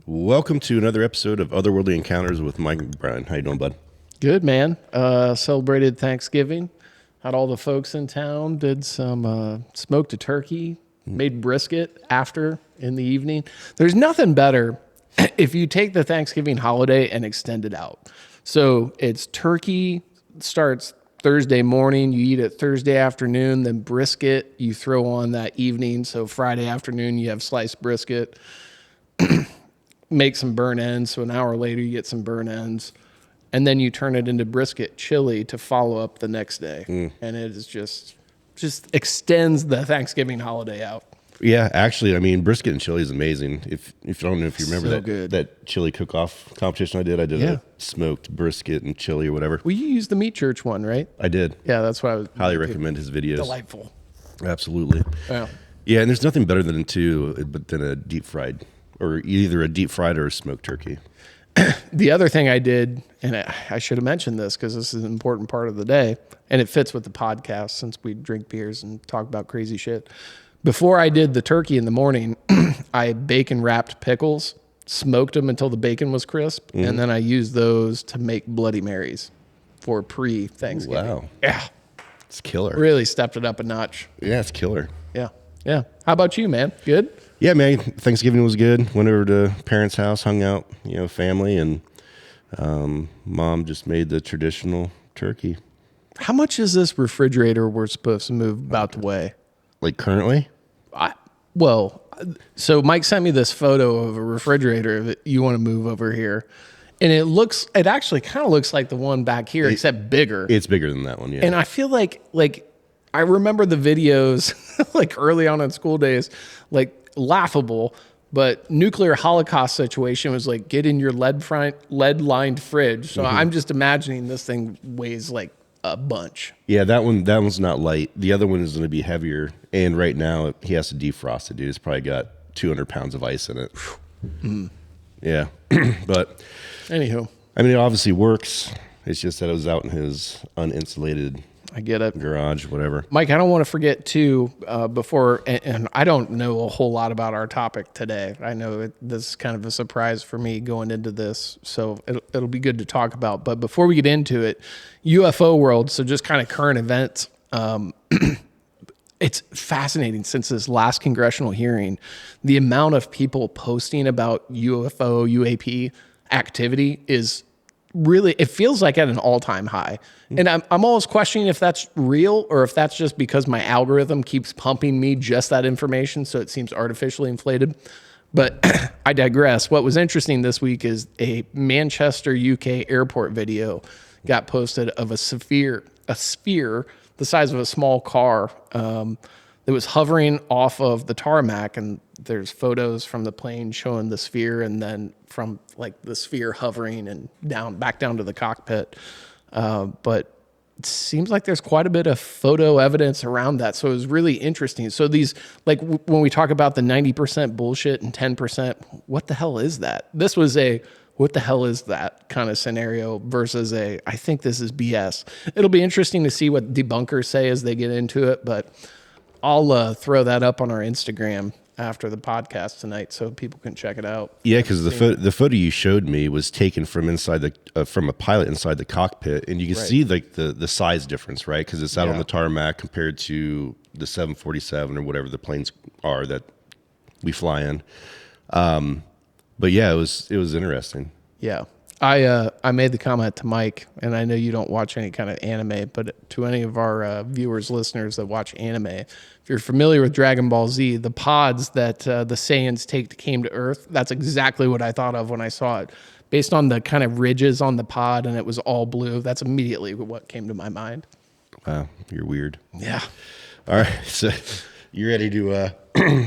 Welcome to another episode of Otherworldly Encounters with Mike and Brian. How you doing, bud? Good, man. Celebrated Thanksgiving. Had all the folks in town. Did some smoked a turkey. Made brisket after in the evening. There's nothing better if you take the Thanksgiving holiday and extend it out. So it's turkey starts Thursday morning. You eat it Thursday afternoon. Then brisket you throw on that evening. So Friday afternoon you have sliced brisket. Make some burn ends. So an hour later, you get some burn ends. And then you turn it into brisket chili to follow up the next day. And it is just extends the Thanksgiving holiday out. Yeah, actually, I mean, brisket and chili is amazing. If I don't know if you remember that chili cook-off competition I did a smoked brisket and chili or whatever. Well, you used the Meat Church one, right? I did. Yeah, that's why I was Highly recommend his videos. Delightful. Absolutely. Yeah. Yeah, and there's nothing better than a deep fried, or either a deep fried or a smoked turkey. The other thing I did, and I should have mentioned this because this is an important part of the day, and it fits with the podcast since we drink beers and talk about crazy shit. Before I did the turkey in the morning, I bacon wrapped pickles, smoked them until the bacon was crisp, and then I used those to make Bloody Marys for pre-Thanksgiving. Wow. Yeah. It's killer. Really stepped it up a notch. Yeah, it's killer. Yeah. Yeah. How about you, man? Good? Yeah, man, Thanksgiving was good. Went over to parents' house, hung out, family, and mom just made the traditional turkey. How much is this refrigerator we're supposed to move about the way? Like currently? So Mike sent me this photo of a refrigerator that you want to move over here. And it actually kind of looks like the one back here, except bigger. It's bigger than that one, yeah. And I feel like I remember the videos like early on in school days, like laughable, but nuclear holocaust situation was like, get in your lead-lined fridge. So I'm just imagining this thing weighs like a bunch. Yeah, that one's not light. The other one is going to be heavier. And right now he has to defrost it, dude. It's probably got 200 pounds of ice in it. Yeah. But anywho, I mean, it obviously works. It's just that it was out in his uninsulated I get it. garage, whatever. Mike, I don't want to forget too, and I don't know a whole lot about our topic today. I know this is kind of a surprise for me going into this, so it'll be good to talk about. But before we get into it, UFO world, so just kind of current events. It's fascinating since this last congressional hearing, the amount of people posting about UFO, UAP activity is really, it feels like at an all-time high. And I'm always questioning if that's real or if that's just because my algorithm keeps pumping me just that information, so it seems artificially inflated. But I digress. What was interesting this week is a Manchester, UK airport video got posted of a sphere the size of a small car that was hovering off of the tarmac, and there's photos from the plane showing the sphere, and then from like the sphere hovering and back down to the cockpit. But it seems like there's quite a bit of photo evidence around that. So it was really interesting. So these, like when we talk about the 90% bullshit and 10%, what the hell is that? This was a, what the hell is that kind of scenario versus I think this is BS. It'll be interesting to see what debunkers say as they get into it, but I'll throw that up on our Instagram after the podcast tonight so people can check it out. Yeah, because the photo you showed me was taken from inside from a pilot inside the cockpit, and you can see like the size difference, right? Because it's out on the tarmac compared to the 747 or whatever the planes are that we fly in. But yeah, it was interesting. Yeah. I made the comment to Mike, and I know you don't watch any kind of anime, but to any of our viewers, listeners that watch anime, if you're familiar with Dragon Ball Z, the pods that the Saiyans came to Earth, that's exactly what I thought of when I saw it. Based on the kind of ridges on the pod, and it was all blue, that's immediately what came to my mind. Wow, you're weird. Yeah. All right, so you ready to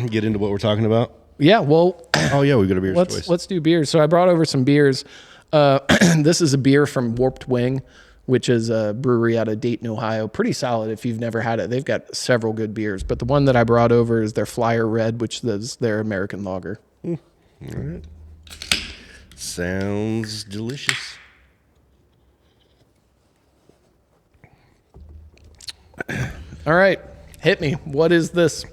get into what we're talking about? Yeah, well... Oh, yeah, we've got a beer choice. Let's do beers. So I brought over some beers. This is a beer from Warped Wing, which is a brewery out of Dayton, Ohio. Pretty solid if you've never had it. They've got several good beers, but the one that I brought over is their Flyer Red, which is their American lager. All right. Sounds delicious. All right, hit me. What is this?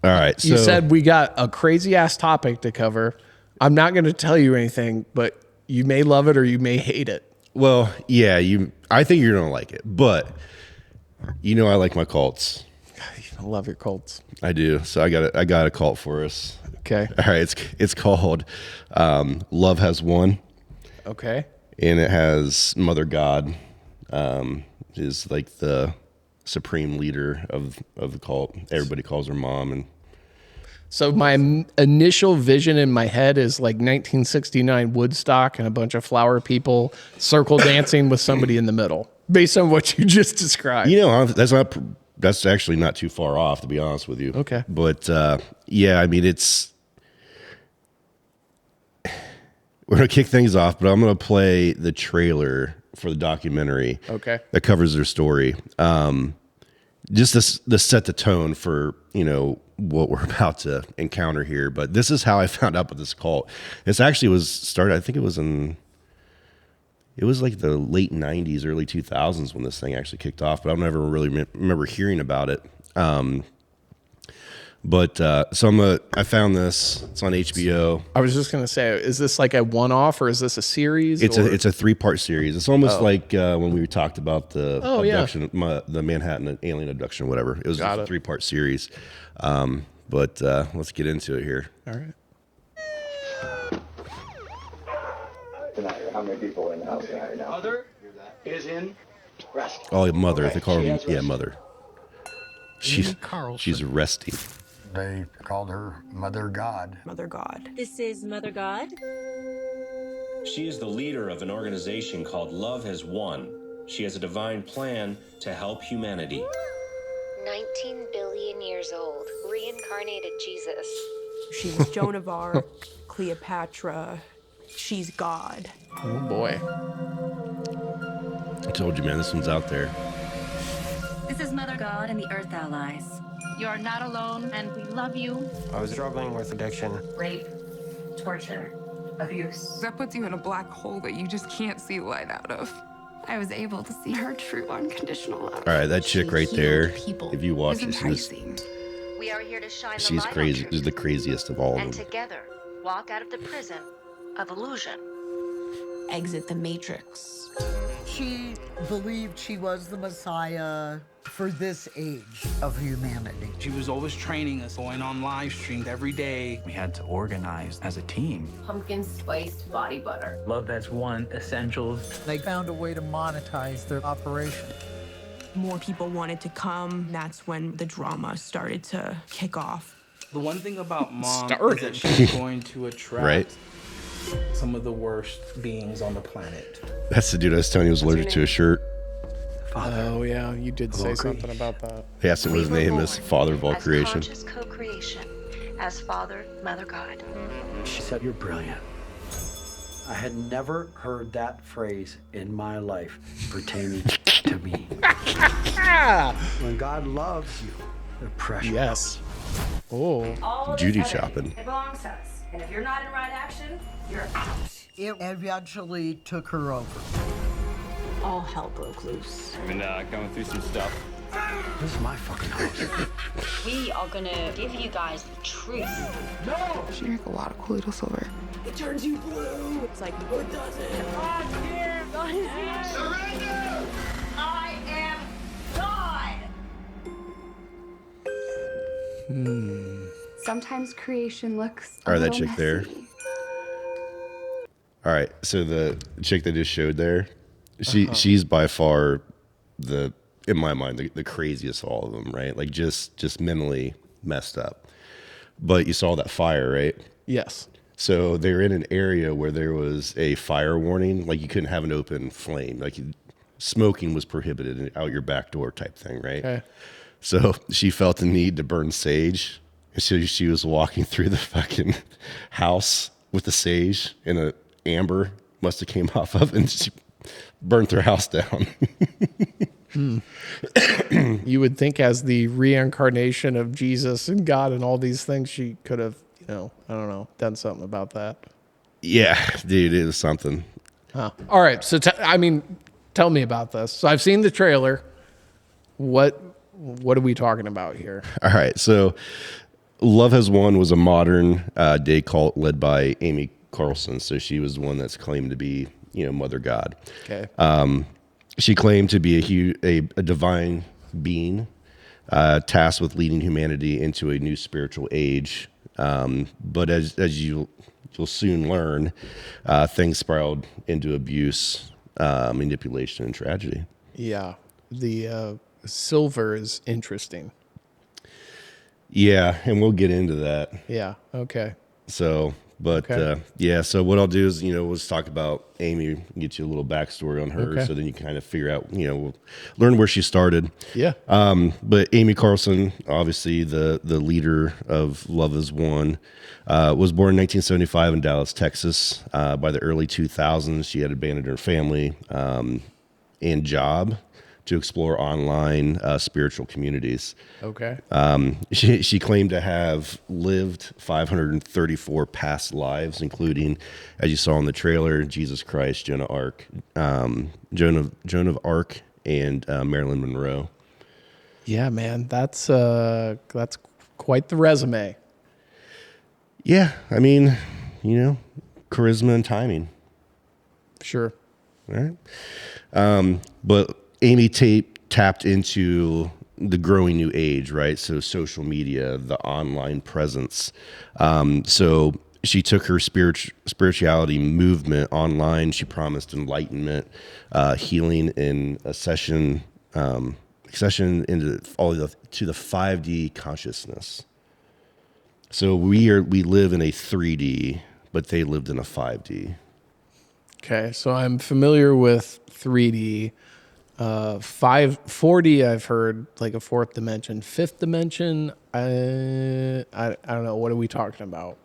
All right. You said we got a crazy ass topic to cover. I'm not going to tell you anything, but you may love it or you may hate it. Well, yeah, I think you're gonna like it, but I like my cults. I love your cults. I do. So I got a cult for us. Okay. All right, it's called Love Has Won. Okay. And it has Mother God, is like the supreme leader of the cult. Everybody calls her mom. And so my initial vision in my head is like 1969 Woodstock and a bunch of flower people circle dancing with somebody in the middle, based on what you just described. That's actually not too far off, to be honest with you. Okay. But yeah, I mean, we're going to kick things off, but I'm going to play the trailer for the documentary. Okay. That covers their story. Just to set the tone for, what we're about to encounter here. But this is how I found out about this cult. This actually was started, I think it was like the late 90s, early 2000s when this thing actually kicked off, but I don't ever really remember hearing about it. So I found this. It's on HBO. I was just gonna say, is this like a one-off or is this a series? It's a 3-part series. It's almost like when we talked about the abduction, the Manhattan alien abduction, or whatever. It was a 3-part series. But let's get into it here. All right. Tonight, how many people are in the house tonight now? Mother is in rest. Oh, Mother. Okay. They call her, She has Mother. She's resting. They called her Mother God. Mother God. This is Mother God. She is the leader of an organization called Love Has Won. She has a divine plan to help humanity. 19 billion years old, reincarnated Jesus. She's Joan of Arc, Cleopatra. She's God. Oh boy. I told you, man, this one's out there. This is Mother God and the Earth Allies. You are not alone, and we love you. I was struggling with addiction. Rape, torture, abuse. That puts you in a black hole that you just can't see light out of. I was able to see her true unconditional love. All right, that chick right there, if you watch this, We are here to shine the she's light crazy. on She's the craziest of all of and them. together walk out of the prison of illusion. Exit the Matrix. She believed she was the Messiah for this age of humanity. She was always training us, going on live streams every day. We had to organize as a team. Pumpkin spiced body butter. Love Has Won essentials. They found a way to monetize their operation. More people wanted to come. That's when the drama started to kick off. The one thing about Mom is that she's going to attract some of the worst beings on the planet. That's the dude I was telling you was allergic to a shirt. Oh yeah, you did say something about that. He asked him what his name is. Father of all creation. As conscious co-creation, as Father, Mother God. She said, "You're brilliant." I had never heard that phrase in my life pertaining to me. When God loves you, the pressure. Yes. Oh. Judy chopping. It belongs to us. And if you're not in right action, you're out. It eventually took her over. All hell broke loose. I've been going through some stuff. This is my fucking house. We are gonna give you guys the truth. No! She drank a lot of colloidal silver. It turns you blue. It's like, what does it? God's here! God is here! Surrender! I am God! Sometimes creation looks All right, that chick there. All right, so the chick that just showed there, she's by far in my mind, the craziest of all of them, right? Like just mentally messed up. But you saw that fire, right? Yes. So they were in an area where there was a fire warning, like you couldn't have an open flame, like smoking was prohibited out your back door type thing, right? Okay. So she felt the need to burn sage. And so she was walking through the fucking house with the sage, and a amber must have came off of it, and she burnt her house down. You would think as the reincarnation of Jesus and God and all these things, she could have, I don't know, done something about that. Yeah, dude, it was something. Huh. All right. So, tell me about this. So I've seen the trailer. What are we talking about here? All right. So Love Has Won was a modern day cult led by Amy Carlson. So she was the one that's claimed to be, Mother God. Okay. She claimed to be a divine being tasked with leading humanity into a new spiritual age. But as you'll soon learn, things spiraled into abuse, manipulation, and tragedy. Yeah. The silver is interesting. Yeah, and we'll get into that. Yeah. Okay. So, but so what I'll do is, let's talk about Amy, get you a little backstory on her, so then you kind of figure out, we'll learn where she started. Yeah. But Amy Carlson, obviously the leader of Love Has Won, was born in 1975 in Dallas, Texas. By the early 2000s, she had abandoned her family and job to explore online spiritual communities. Okay. She claimed to have lived 534 past lives, including, as you saw in the trailer, Jesus Christ, Joan of Arc, and Marilyn Monroe. Yeah, man, that's quite the resume. Yeah, I mean, charisma and timing. Sure. All right. But Amy tapped into the growing new age, right? So social media, the online presence. So she took her spirituality movement online. She promised enlightenment, healing, and accession into to the 5D consciousness. So we live in a 3D, but they lived in a 5D. Okay, so I'm familiar with 3D. 4D I've heard, like a fourth dimension. Fifth dimension, I don't know. What are we talking about?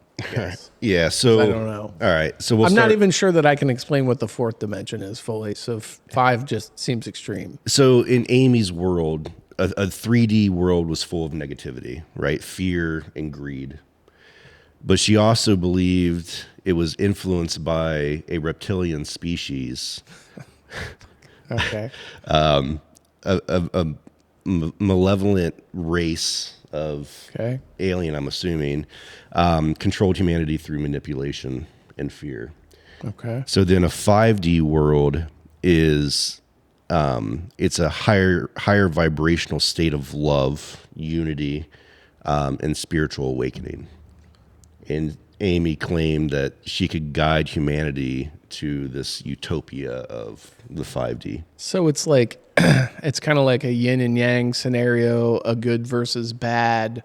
Yeah, so I don't know. All right, so I'm not even sure that I can explain what the fourth dimension is fully. So 5 just seems extreme. So in Amy's world, a 3D world was full of negativity, right? Fear and greed. But she also believed it was influenced by a reptilian species. Okay. A malevolent race of alien, I'm assuming, controlled humanity through manipulation and fear. Okay. So then a 5D world is it's a higher vibrational state of love, unity, and spiritual awakening. And Amy claimed that she could guide humanity to this utopia of the 5D. So it's like, it's kind of like a yin and yang scenario, a good versus bad.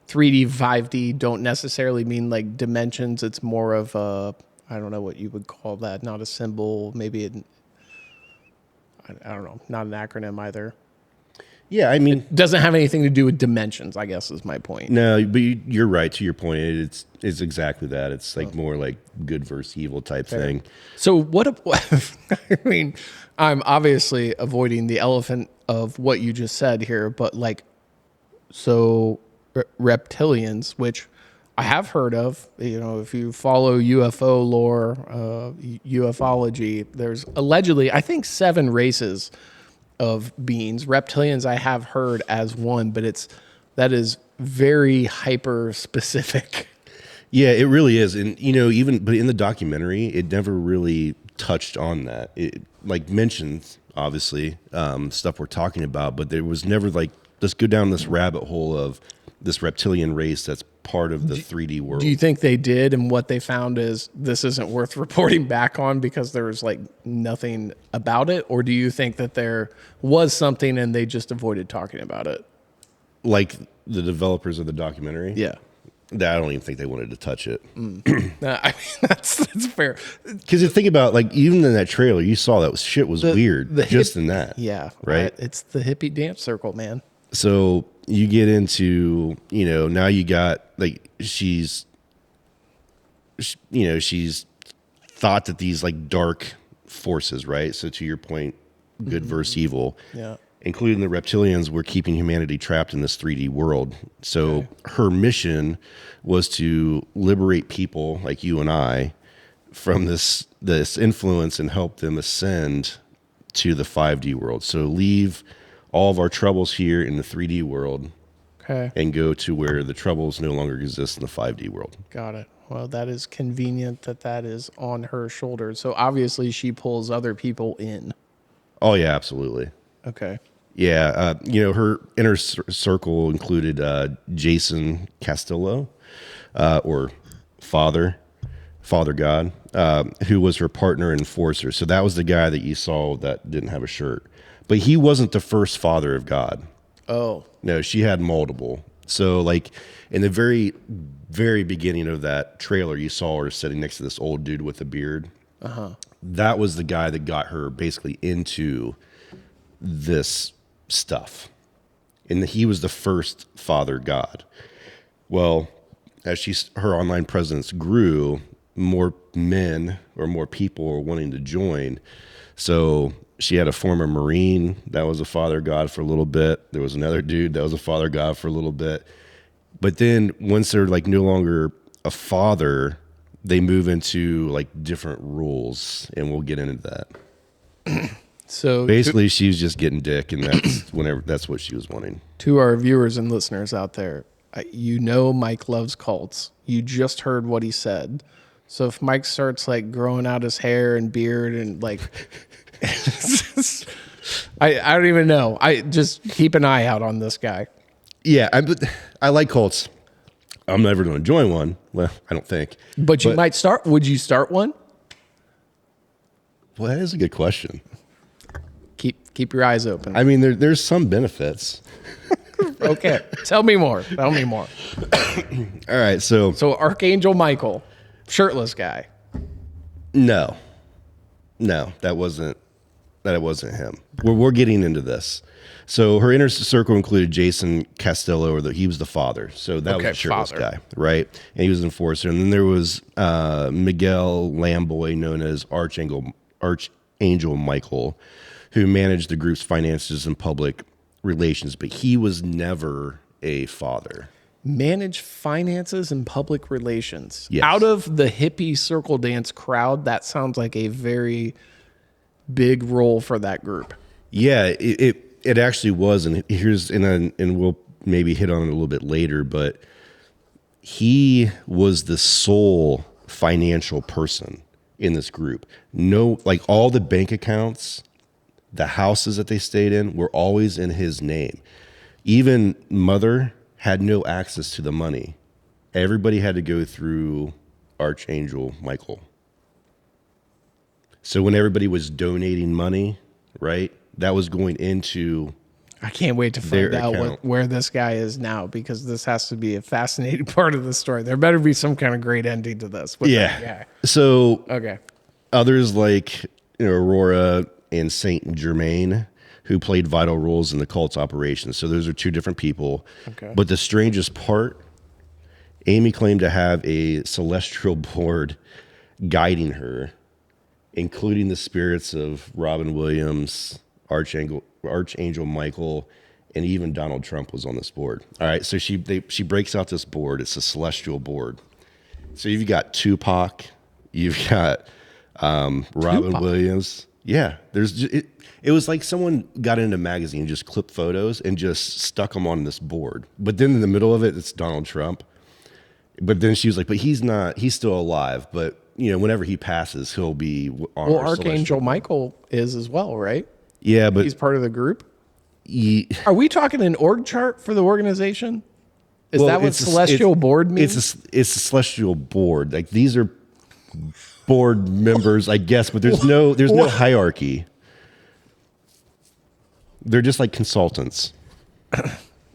3D, 5D don't necessarily mean like dimensions. It's more of a, I don't know what you would call that. Not a symbol, maybe I don't know, not an acronym either. Yeah, I mean, it doesn't have anything to do with dimensions, I guess is my point. No, but you're right. To your point, it's exactly that. It's like more like good versus evil type thing. So what? I mean, I'm obviously avoiding the elephant of what you just said here, but like, so reptilians, which I have heard of. If you follow UFO lore, ufology, there's allegedly, I think, 7 races of beings. Reptilians I have heard as one, but that is very hyper specific. Yeah, it really is. And but in the documentary, it never really touched on that. It like mentioned obviously stuff we're talking about, but there was never like, let's go down this rabbit hole of this reptilian race that's part of the 3D world. Do you think they did, and what they found is this isn't worth reporting back on because there was like nothing about it? Or do you think that there was something and they just avoided talking about it? Like the developers of the documentary? Yeah. I don't even think they wanted to touch it. I mean, that's fair. Because you think about, like, even in that trailer, you saw that shit was weird just in that. Yeah. Right? It's the hippie dance circle, man. So you get into, now you got, like, she's thought that these, like, dark forces, right? So to your point, good versus evil. Yeah. Including the reptilians, were keeping humanity trapped in this 3D world. So her mission was to liberate people like you and I from this influence and help them ascend to the 5D world. So leave all of our troubles here in the 3D world Okay. and go to where the troubles no longer exist in the 5D world. Got it. Well, that is convenient that is on her shoulders. So obviously she pulls other people in. Oh yeah, absolutely. Okay. Yeah, her inner circle included Jason Castillo, or Father God, who was her partner and enforcer. So that was the guy that you saw that didn't have a shirt. But he wasn't the first father of God. Oh. No, she had multiple. So like in the very, very beginning of that trailer, you saw her sitting next to this old dude with a beard. Uh-huh. That was the guy that got her basically into this stuff. And he was the first father God. Well, as her online presence grew, more men or more people were wanting to join. So she had a former Marine that was a father God for a little bit. There was another dude that was a father God for a little bit. But then once they're like no longer a father, they move into like different rules, and we'll get into that. So basically, she was just getting dick, and that's what she was wanting. To our viewers and listeners out there, Mike loves cults. You just heard what he said. So if Mike starts like growing out his hair and beard and like, I don't even know. I just keep an eye out on this guy. Yeah, I like cults. I'm never going to join one. Well, I don't think. But you might start. Would you start one? Well, that is a good question. Keep your eyes open. I mean, there's some benefits. Okay, tell me more. All right, so Archangel Michael, shirtless guy. No, that wasn't him. We're getting into this. So her inner circle included Jason Castillo, he was the father. So that was the shirtless guy, right? And he was an enforcer. And then there was Miguel Lamboy, known as Archangel Michael, who managed the group's finances and public relations, but he was never a father. Manage finances and public relations. Yes. Out of the hippie circle dance crowd, that sounds like a very big role for that group. Yeah, it actually was, and we'll maybe hit on it a little bit later, but he was the sole financial person in this group. No, like all the bank accounts, the houses that they stayed in were always in his name. Even Mother had no access to the money. Everybody had to go through Archangel Michael. So when everybody was donating money, right, that was going into I can't wait to find out where this guy is now, because this has to be a fascinating part of the story. There better be some kind of great ending to this. Yeah. That guy. So okay, others like Aurora and Saint Germain, who played vital roles in the cult's operations. So those are two different people. Okay. But the strangest part, Amy claimed to have a celestial board guiding her, including the spirits of Robin Williams, Archangel Michael, and even Donald Trump was on this board. All right, so she breaks out this board. It's a celestial board. So you've got Tupac, you've got Robin Williams. Yeah, it was like someone got into a magazine and just clipped photos and just stuck them on this board. But then in the middle of it, it's Donald Trump. But then she was like, but he's still alive. But whenever he passes, he'll be on. Well, Archangel Michael is as well, right? Yeah, but he's part of the group. Are we talking an org chart for the organization? Is that what celestial board means? It's a celestial board. Like these are board members, I guess, but there's no hierarchy. They're just like consultants.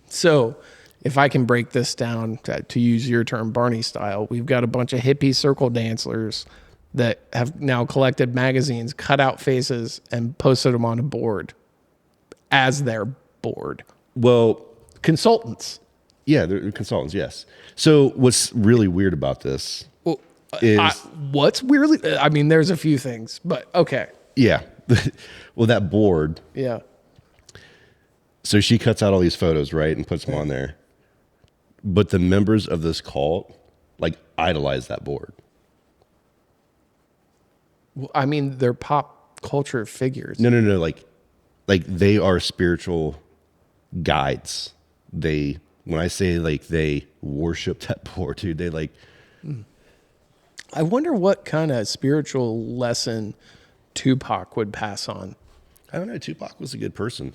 So if I can break this down to use your term, Barney style, we've got a bunch of hippie circle dancers that have now collected magazines, cut out faces, and posted them on a board as their board. Well, consultants. Yeah, they're consultants, yes. So what's really weird about this is... what's weirdly... I mean, there's a few things, but okay. Yeah. Well, that board... Yeah. So she cuts out all these photos, right, and puts them on there. But the members of this cult, idolize that board. Well, I mean, they're pop culture figures. No. Like they are spiritual guides. They when I say like they worship that poor dude, they like. I wonder what kind of spiritual lesson Tupac would pass on. I don't know. Tupac was a good person.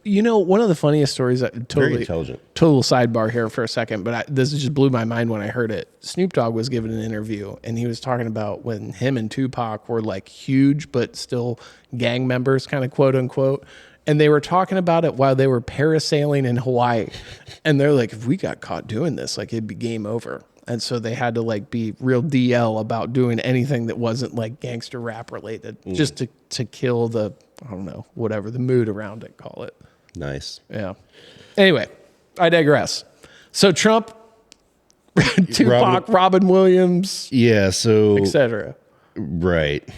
One of the funniest stories, Very intelligent. Total sidebar here for a second, but this just blew my mind when I heard it. Snoop Dogg was given an interview, and he was talking about when him and Tupac were like huge, but still gang members, kind of quote unquote. And they were talking about it while they were parasailing in Hawaii. And they're like, if we got caught doing this, like it'd be game over. And so they had to like be real DL about doing anything that wasn't like gangster rap related, just to kill the, I don't know, whatever the mood around it, call it. Nice. Yeah. Anyway, I digress. So Trump, Tupac, Robin Williams, yeah, so etc. Right,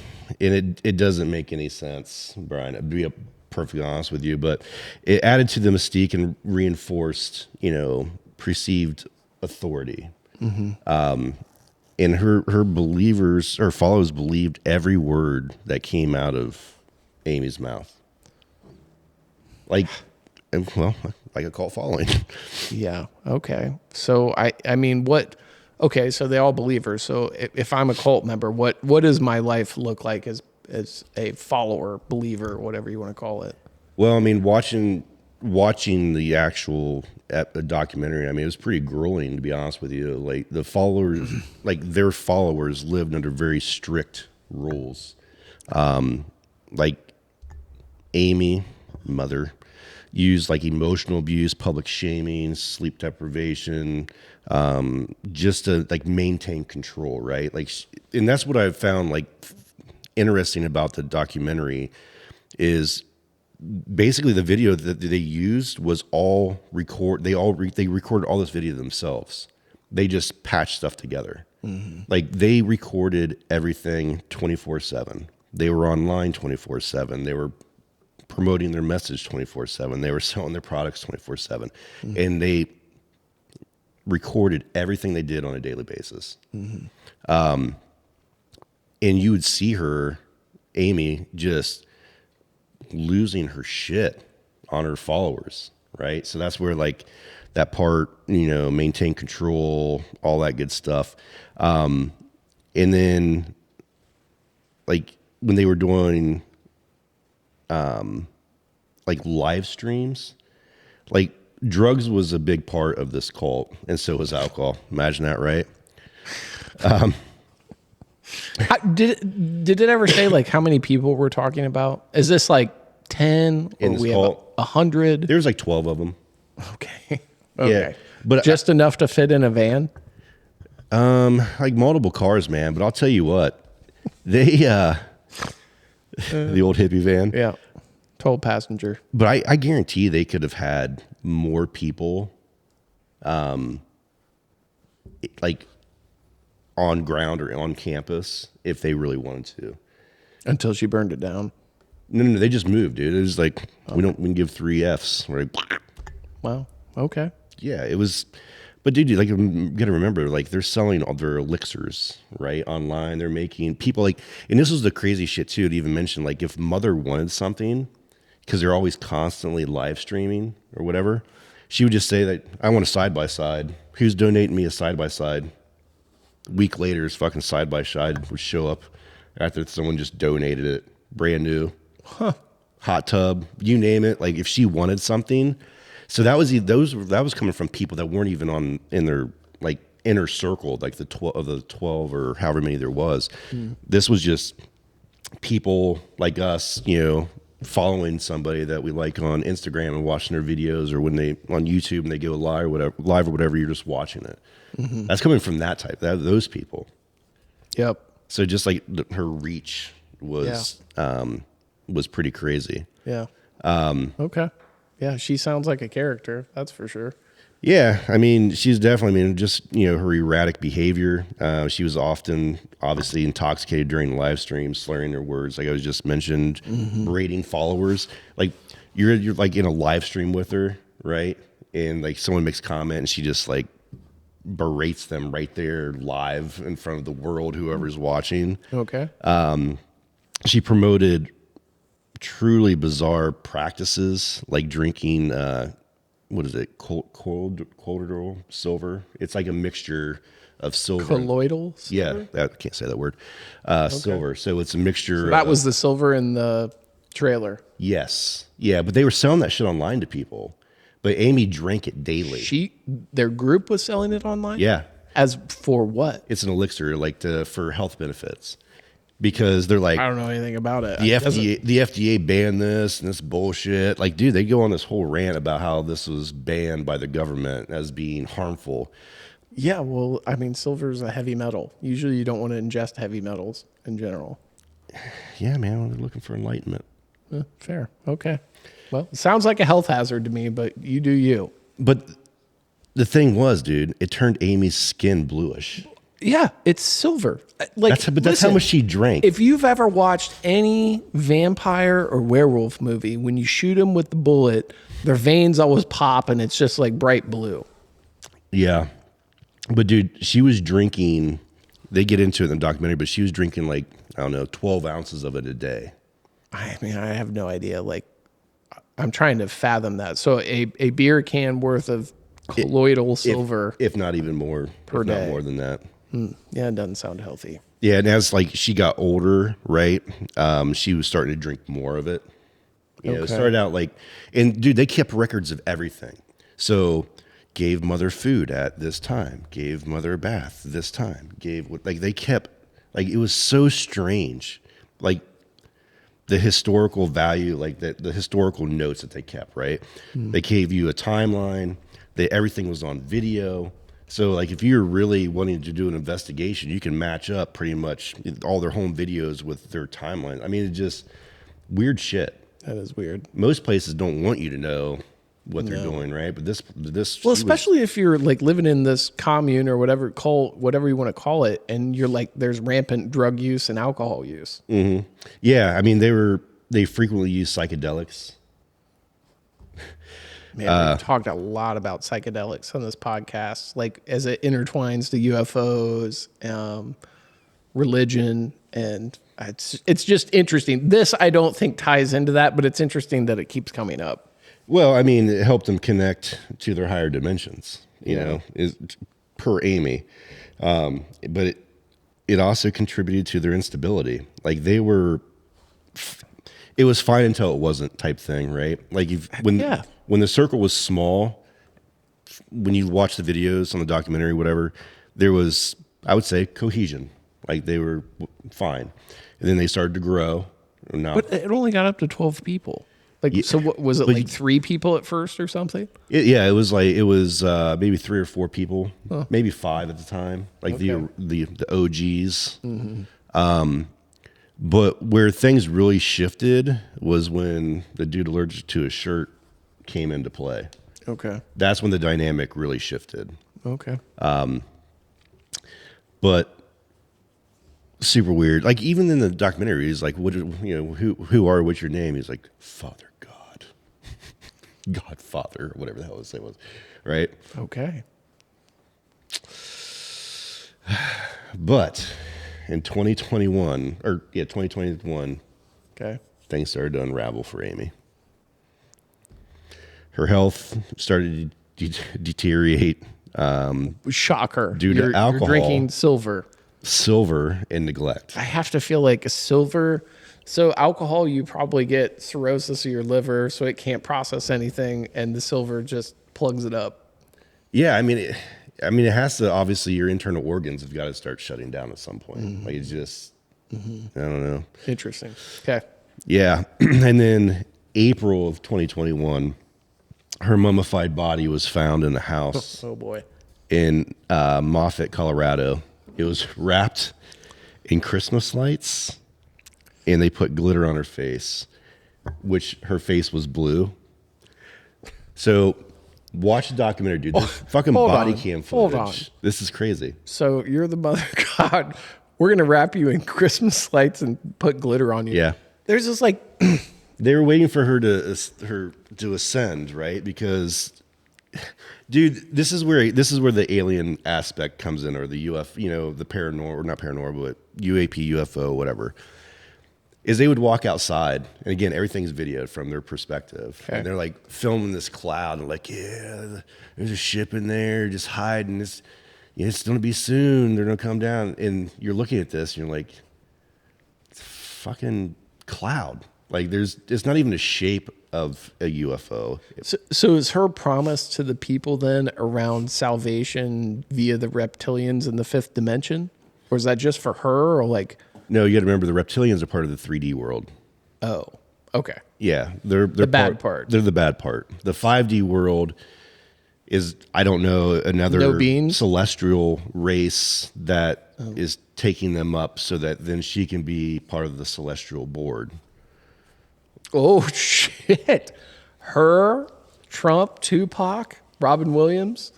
and it doesn't make any sense, Brian. To be perfectly honest with you, but it added to the mystique and reinforced, perceived authority. And her believers or followers believed every word that came out of Amy's mouth. Like a cult following. Yeah. Okay. So I mean, what? Okay. So they all believe her. So if I'm a cult member, what does my life look like as a follower, believer, whatever you want to call it? Well, I mean, watching the actual documentary, I mean, it was pretty grueling, to be honest with you. Like the followers, like their followers lived under very strict rules. Like Amy, mother, used like emotional abuse, public shaming, sleep deprivation, just to like maintain control, right? Like, and that's what I've found like interesting about the documentary is basically the video that they used was all they recorded all this video themselves. They just patched stuff together. Like they recorded everything 24/7. They were online 24/7. They were promoting their message 24/7. They were selling their products 24/7. And they recorded everything they did on a daily basis. And you would see her, Amy, just losing her shit on her followers, right? So that's where like that part, maintain control, all that good stuff. And then like when they were doing like live streams, like drugs was a big part of this cult, and so was alcohol. Imagine that, right? Did it ever say like how many people we're talking about? Is this like 10 or we have 100? There's like 12 of them. Okay. Okay. Yeah, but just enough to fit in a van? Like multiple cars, man. But I'll tell you what, they the old hippie van. Yeah. 12 passenger. But I guarantee they could have had more people like on ground or on campus if they really wanted to. Until she burned it down. No, they just moved, dude. It was like we can give 3 Fs. We're like, wow. Okay. Yeah, it was. But dude, like you got to remember, like they're selling all their elixirs right online. They're making people like, and this was the crazy shit too. To even mention, like if Mother wanted something, because they're always constantly live streaming or whatever, she would just say that I want a side by side. Who's donating me a side by side? Week later, his fucking side by side would show up after someone just donated it, brand new, hot tub, you name it. Like if she wanted something, so that was coming from people that weren't even in their like inner circle, like the 12 or however many there was. This was just people like us, following somebody that we like on Instagram and watching their videos, or when they on YouTube and they go live or whatever, you're just watching it. That's coming from that type, those people. Yep. So just like her reach was pretty crazy. Yeah. Okay. Yeah, she sounds like a character, that's for sure. Yeah, I mean, she's definitely, just, her erratic behavior. She was often obviously intoxicated during live streams, slurring her words, like I was just mentioned, berating followers. Like you're like in a live stream with her, right? And like someone makes a comment and she just like berates them right there live in front of the world, whoever's watching. Okay. She promoted truly bizarre practices like drinking what is it? Colloidal silver. It's like a mixture of silver. Colloidal silver? Yeah, I can't say that word. Silver. So it's a mixture. So that was the silver in the trailer. Yes. Yeah, but they were selling that shit online to people. But Amy drank it daily. Their group was selling it online? Yeah. As for what? It's an elixir, like for health benefits. Because they're like, I don't know anything about it. The FDA banned this and this bullshit. Like, dude, they go on this whole rant about how this was banned by the government as being harmful. Yeah, well, I mean, silver is a heavy metal. Usually you don't want to ingest heavy metals in general. Yeah, man, they're looking for enlightenment. Fair. Okay. Well, it sounds like a health hazard to me, but you do you. But the thing was, dude, it turned Amy's skin bluish. Yeah, it's silver. Like, that's how much she drank. If you've ever watched any vampire or werewolf movie, when you shoot them with the bullet, their veins always pop and it's just like bright blue. Yeah. But dude, she was drinking, they get into it in the documentary, but she was drinking like, I don't know, 12 ounces of it a day. I mean, I have no idea. Like, I'm trying to fathom that. So a beer can worth of colloidal silver. If not even more. Per day. Not more than that. Yeah, it doesn't sound healthy. Yeah, and as like she got older, right, she was starting to drink more of it. You know, it started out like, and dude, they kept records of everything. So gave mother food at this time, gave mother a bath this time, like they kept, like it was so strange. Like the historical value, like the historical notes that they kept, right? They gave you a timeline, everything was on video. So like if you're really wanting to do an investigation, you can match up pretty much all their home videos with their timeline. I mean, it's just weird shit. That is weird. Most places don't want you to know what they're doing, right? But this well, especially if you're like living in this commune or whatever you want to call it, and you're like there's rampant drug use and alcohol use. Mm-hmm. Yeah, I mean they frequently use psychedelics. Man, we've talked a lot about psychedelics on this podcast, like as it intertwines to UFOs, religion, and it's just interesting. This I don't think ties into that, but it's interesting that it keeps coming up. Well, I mean, it helped them connect to their higher dimensions, you know, is per Amy. But it also contributed to their instability. Like it was fine until it wasn't type thing, right? Like when the circle was small, when you watch the videos on the documentary, whatever, there was, I would say, cohesion. Like they were fine. And then they started to grow. But it only got up to 12 people. Like, so what was it, like 3 people at first or something? It was maybe 3 or 4 people, maybe 5 at the time, like the OGs. Mm-hmm. But where things really shifted was when the dude allergic to his shirt came into play. Okay. That's when the dynamic really shifted. Okay. But super weird. Like even in the documentary, he's like, what's your name? He's like, Father God. Godfather, or whatever the hell his name was. Right? Okay. But in 2021, okay, things started to unravel for Amy. Her health started to deteriorate. Shocker. Due to alcohol. You're drinking silver and neglect. I have to feel like a silver. So alcohol, you probably get cirrhosis of your liver, so it can't process anything, and the silver just plugs it up. Yeah, I mean, it has to. Obviously, your internal organs have got to start shutting down at some point. Mm-hmm. Like it's just, I don't know. Interesting. Okay. Yeah, and then April of 2021, her mummified body was found in a house. Oh boy. In Moffett, Colorado. It was wrapped in Christmas lights, and they put glitter on her face, which her face was blue. So watch the documentary, dude. This fucking body cam footage. Hold on. This is crazy. So you're the mother god. We're going to wrap you in Christmas lights and put glitter on you. Yeah. There's just like... They were waiting for her to ascend, right? Because... Dude, this is where the alien aspect comes in, or the UFO, the paranormal, or not paranormal, but UAP, UFO, whatever. is they would walk outside, and again, everything's videoed from their perspective. Okay. And they're like filming this cloud, and like, yeah, there's a ship in there, just hiding. It's going to be soon. They're going to come down. And you're looking at this, and you're like, it's a fucking cloud. Like, it's not even a shape of a UFO. So is her promise to the people then around salvation via the reptilians in the fifth dimension? Or is that just for her, or like... No, you got to remember the reptilians are part of the 3D world. Oh, okay. Yeah, they're the bad part. They're the bad part. The 5D world is, I don't know, another celestial race that is taking them up so that then she can be part of the celestial board. Oh shit! Her, Trump, Tupac, Robin Williams.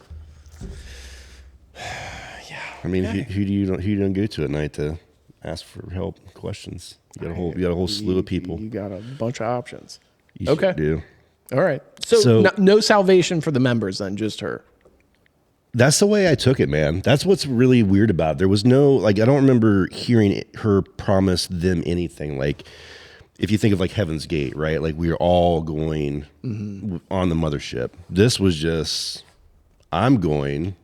Yeah. I mean, who do you don't go to at night to ask for help, questions? You got a whole slew of people. You got a bunch of options. You okay. Do. All right. So no salvation for the members then, just her. That's the way I took it, man. That's what's really weird about it. There was no, like, I don't remember hearing her promise them anything. Like, if you think of like Heaven's Gate, right? Like, we are all going on the mothership. This was just, I'm going.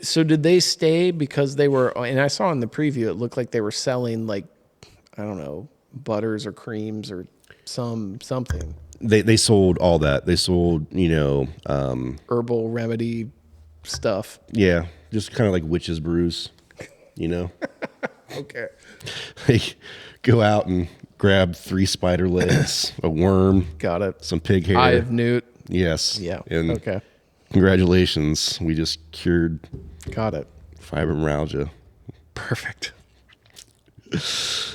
So did they stay because they were, and I saw in the preview, it looked like they were selling like, I don't know, butters or creams or something. They sold all that. They sold, herbal remedy stuff. Yeah. Just kind of like witch's brews, Okay. Like, go out and grab 3 spider legs, a worm. Got it. Some pig hair. Eye of newt. Yes. Yeah. And okay. Congratulations. We just cured. Got it. Fibromyalgia. Perfect.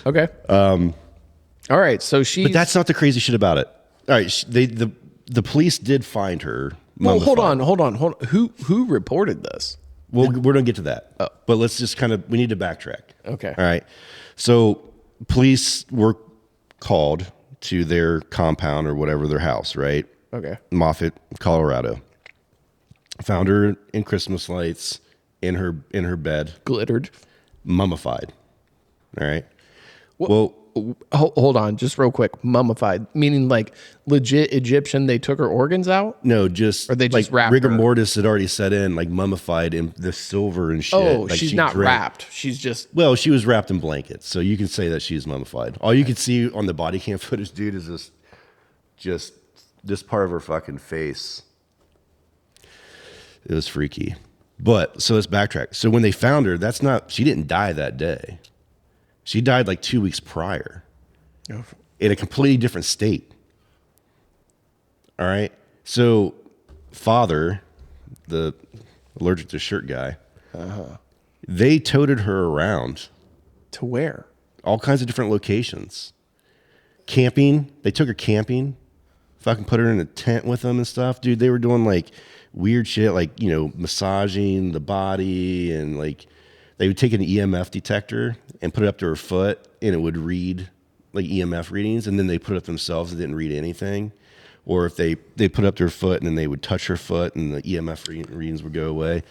Okay. All right. So But that's not the crazy shit about it. All right. The police did find her. Well, hold on. Who reported this? Well, we're going to get to that. Oh. But let's just we need to backtrack. Okay. All right. So police were called to their compound or whatever, their house, right? Okay. Moffett, Colorado. Found her in Christmas lights in her bed. Glittered. Mummified. All right. Well, hold on, just real quick. Mummified, meaning like legit Egyptian. They took her organs out. No, just or they just wrapped rigor her? mortis had already set in, like mummified in the silver and shit. Oh, like she's not wrapped. She's just she was wrapped in blankets, so you can say that she's mummified. All you could see on the body cam footage, dude, is this part of her fucking face. It was freaky. But so let's backtrack. So when they found her, she didn't die that day. She died like 2 weeks prior in a completely different state. All right. So father, the allergic to shirt guy, they toted her around. To where? All kinds of different locations. Camping. They took her camping. Fucking put her in a tent with them and stuff. Dude, they were doing like weird shit, like, massaging the body, and like they would take an EMF detector and put it up to her foot, and it would read like EMF readings, and then they put it up themselves and didn't read anything. Or if they put it up to her foot and then they would touch her foot and the EMF readings would go away.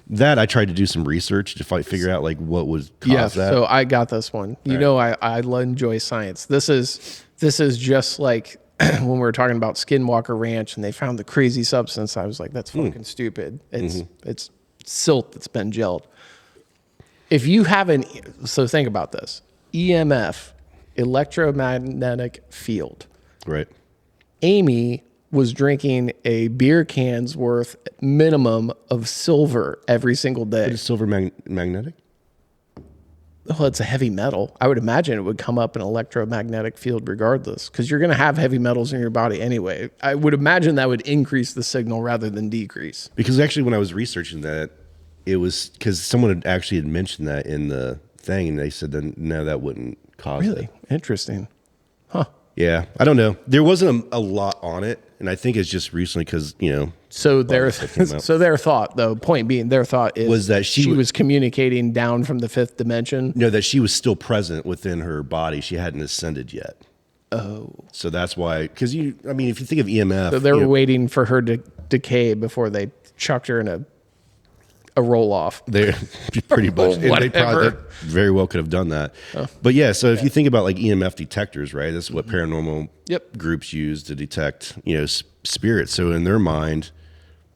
That I tried to do some research to figure out like what would cause that. So I got this one. I enjoy science. This is just like when we were talking about Skinwalker Ranch and they found the crazy substance. I was like, that's fucking stupid. It's silt that's been gelled. If you haven't, so think about this. EMF, electromagnetic field. Right. Amy was drinking a beer can's worth minimum of silver every single day. Is silver magnetic? Well, it's a heavy metal. I would imagine it would come up in electromagnetic field regardless, because you're going to have heavy metals in your body anyway. I would imagine that would increase the signal rather than decrease. Because actually when I was researching that, it was because someone had mentioned that in the thing, and they said that no, that wouldn't cause it. Really? Interesting. Huh. Yeah, I don't know. There wasn't a lot on it, and I think it's just recently because So their thought, though, point being, their thought was that she was communicating down from the fifth dimension. No, that she was still present within her body. She hadn't ascended yet. Oh, so that's why. Because if you think of EMF, so they were waiting for her to decay before they chucked her in a a roll off. They're pretty much. And they probably very well could have done that. But yeah, so if you think about like EMF detectors, right? That's what paranormal groups use to detect, spirits. So in their mind,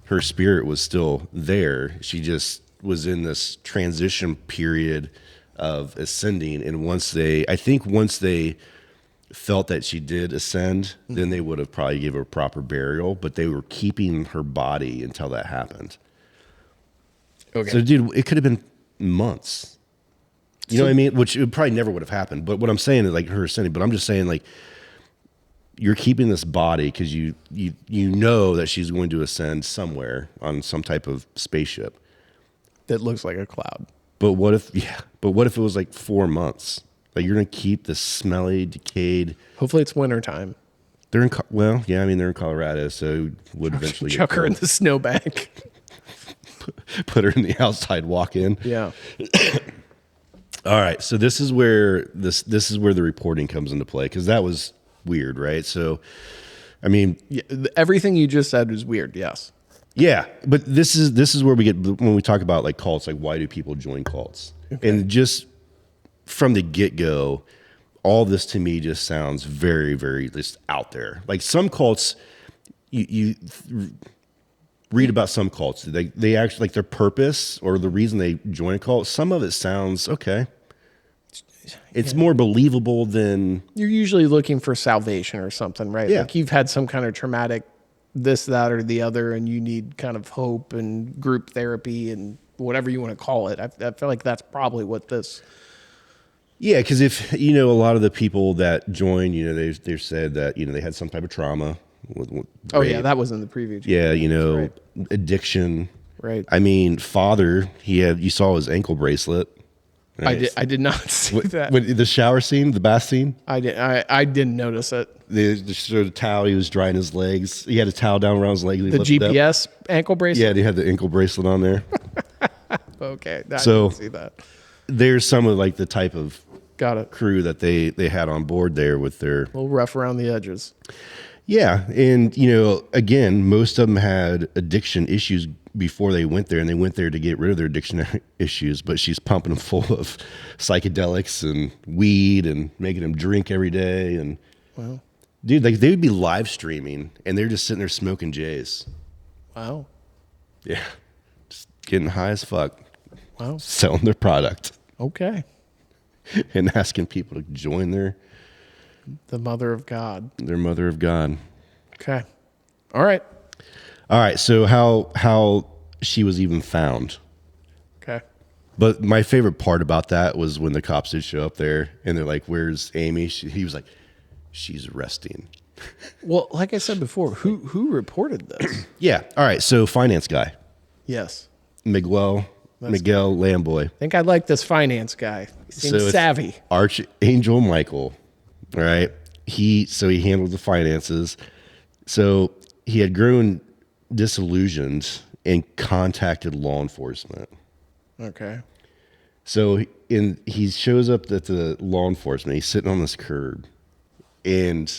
her spirit was still there. She just was in this transition period of ascending. And once they felt that she did ascend, then they would have probably gave her a proper burial, but they were keeping her body until that happened. Okay. So, dude, it could have been months. You know what I mean? Which it probably never would have happened. But what I'm saying is like her ascending. But I'm just saying like you're keeping this body because you know that she's going to ascend somewhere on some type of spaceship that looks like a cloud. But what if it was like 4 months? Like you're gonna keep the smelly, decayed. Hopefully it's wintertime. They're in they're in Colorado, so it would eventually chuck her in the snowbank. Put her in the outside walk-in. Yeah. All right, so this is where the reporting comes into play because that was weird, right? So, I mean, everything you just said was weird. Yes. Yeah, but this is where we get when we talk about like cults. Like, why do people join cults? Okay. And just from the get-go, all this to me just sounds very, very just out there. Like some cults, you read about some cults. They actually like their purpose or the reason they join a cult. Some of it sounds okay. It's more believable than you're usually looking for salvation or something, right? Yeah. Like you've had some kind of traumatic this, that, or the other, and you need kind of hope and group therapy and whatever you want to call it. I feel like that's probably what this. Yeah, because if a lot of the people that join, they said that they had some type of trauma. With yeah, that was in the preview. Yeah, right. Addiction. Right. I mean, father, you saw his ankle bracelet. Right? I did not see that. When the shower scene, the bath scene. I didn't notice it. They showed a towel. He was drying his legs. He had a towel down around his leg. The GPS ankle bracelet. Yeah, he had the ankle bracelet on there. Okay, I didn't see that. There's some of like the type of got it crew that they had on board there with their a little rough around the edges. Yeah, and again, most of them had addiction issues before they went there, and they went there to get rid of their addiction issues. But she's pumping them full of psychedelics and weed and making them drink every day. And dude, like they would be live streaming, and they're just sitting there smoking J's. Wow. Yeah, just getting high as fuck. Wow. Selling their product. Okay. And asking people to join the Mother of God. Their Mother of God. Okay. All right. So how she was even found. Okay. But my favorite part about that was when the cops did show up there and they're like, "Where's Amy?" He was like, "She's resting." Well, like I said before, who reported this? Yeah. All right. So finance guy. Yes. Miguel Lamboy. I think I like this finance guy. He seems savvy. Archangel Michael. All right. He handled the finances. So he had grown disillusioned and contacted law enforcement. Okay. So he shows up at the law enforcement. He's sitting on this curb, and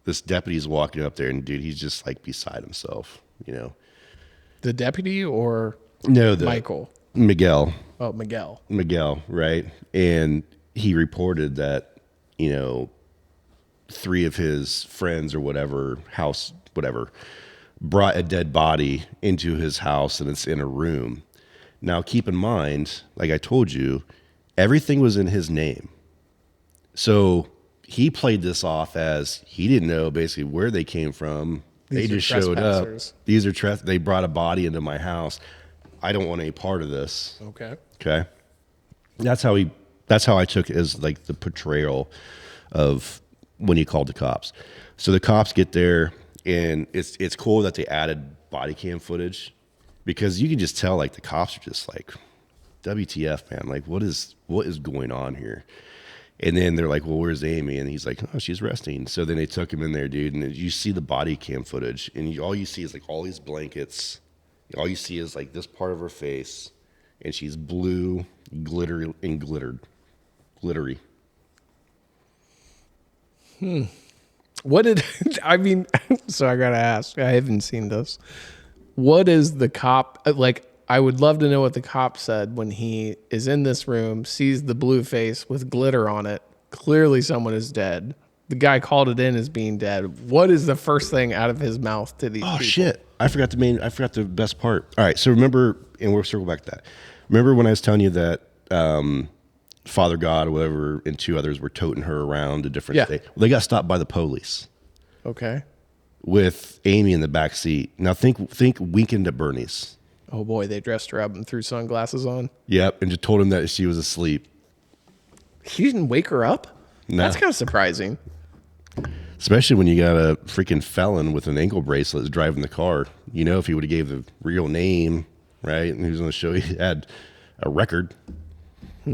this deputy's walking up there, and dude, he's just like beside himself. The deputy or Michael? Miguel. Oh, Miguel. Miguel, right? And he reported that 3 of his friends or whatever brought a dead body into his house, and it's in a room. Now, keep in mind, like I told you, everything was in his name. So he played this off as he didn't know basically where they came from. They just showed up. These are they brought a body into my house. I don't want any part of this. Okay. That's how I took it as like the portrayal of when he called the cops. So the cops get there, and it's cool that they added body cam footage because you can just tell like the cops are just like, WTF, man, like what is going on here? And then they're like, well, where's Amy? And he's like, oh, she's resting. So then they took him in there, dude, and you see the body cam footage, and all you see is like all these blankets. All you see is like this part of her face, and she's blue, glittery. What did I mean? So I gotta ask. I haven't seen this. What is the cop like? I would love to know what the cop said when he is in this room, sees the blue face with glitter on it. Clearly someone is dead. The guy called it in as being dead. What is the first thing out of his mouth to these people? Shit. I forgot the best part. All right. So remember, and we'll circle back to that. Remember when I was telling you that Father God or whatever and two others were toting her around to different states? Well, they got stopped by the police. Okay. With Amy in the back seat. Now think Weekend at Bernie's. Oh boy, they dressed her up and threw sunglasses on. Yep, and just told him that she was asleep. He didn't wake her up? No. That's kind of surprising. Especially when you got a freaking felon with an ankle bracelet driving the car. You know, if he would have gave the real name, right? And he was going to show he had a record. But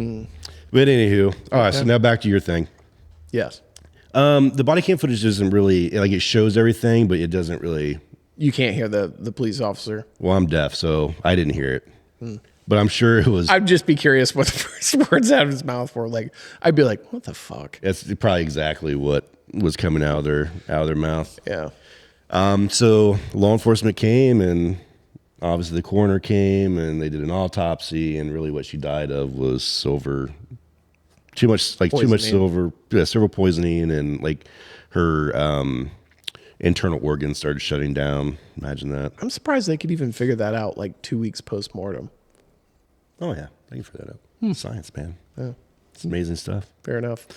anywho, all right, so now back to your thing. Yes. The body cam footage doesn't really, like, it shows everything, but it doesn't really. You can't hear the police officer. Well, I'm deaf, so I didn't hear it. But I'm sure it was. I'd just be curious what the first words out of his mouth were. Like, I'd be like, what the fuck? That's probably exactly what was coming out of their mouth. Yeah. So law enforcement came, and obviously the coroner came, and they did an autopsy, and really what she died of was silver. Too much silver, silver poisoning, and like her internal organs started shutting down. Imagine that. I'm surprised they could even figure that out like 2 weeks post-mortem. Oh yeah, they can figure that out. Science, man. Yeah. It's amazing stuff. Fair enough.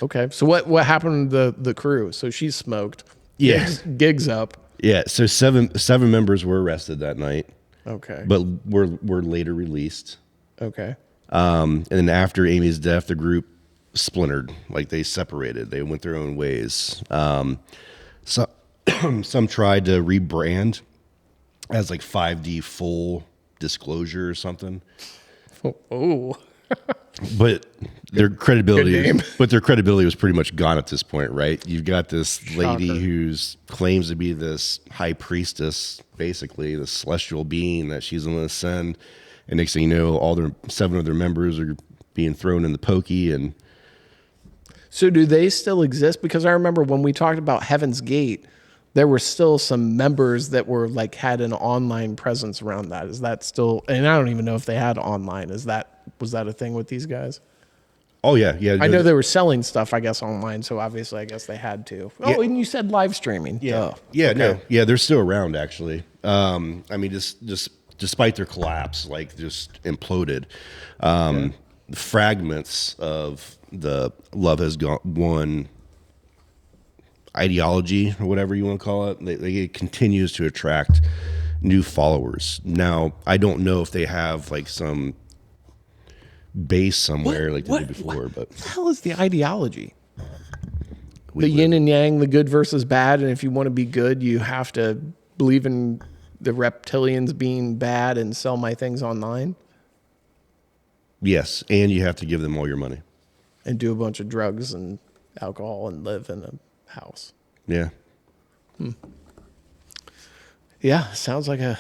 Okay, so what happened to the crew? So she's smoked. Yeah. Gigs up. Yeah, so seven members were arrested that night. Okay. But were later released. Okay. And then after Amy's death, the group splintered. Like, they separated. They went their own ways. So some tried to rebrand as like 5D full disclosure or something. Oh. But their credibility was pretty much gone at this point, right? You've got this lady who's claims to be this high priestess, basically the celestial being that she's going to send, and next thing you know, 7 of their members are being thrown in the pokey. And so do they still exist? Because I remember when we talked about Heaven's Gate, there were still some members that were like had an online presence around that. Is that still? And I don't even know if they had online. Was that a thing with these guys? Oh yeah. I know they were selling stuff, I guess, online. So obviously, I guess they had to. Oh, and you said live streaming. Yeah. Duh. Yeah. Okay. No. Yeah. They're still around, actually. I mean, just despite their collapse, like just imploded. Fragments of the Love Has Won ideology, or whatever you want to call it, it continues to attract new followers. Now, I don't know if they have like some base somewhere like they did before, but what the hell is the ideology? The yin and yang, the good versus bad, and if you want to be good, you have to believe in the reptilians being bad and sell my things online? Yes, and you have to give them all your money. And do a bunch of drugs and alcohol and live in a house. Yeah. Yeah, sounds like a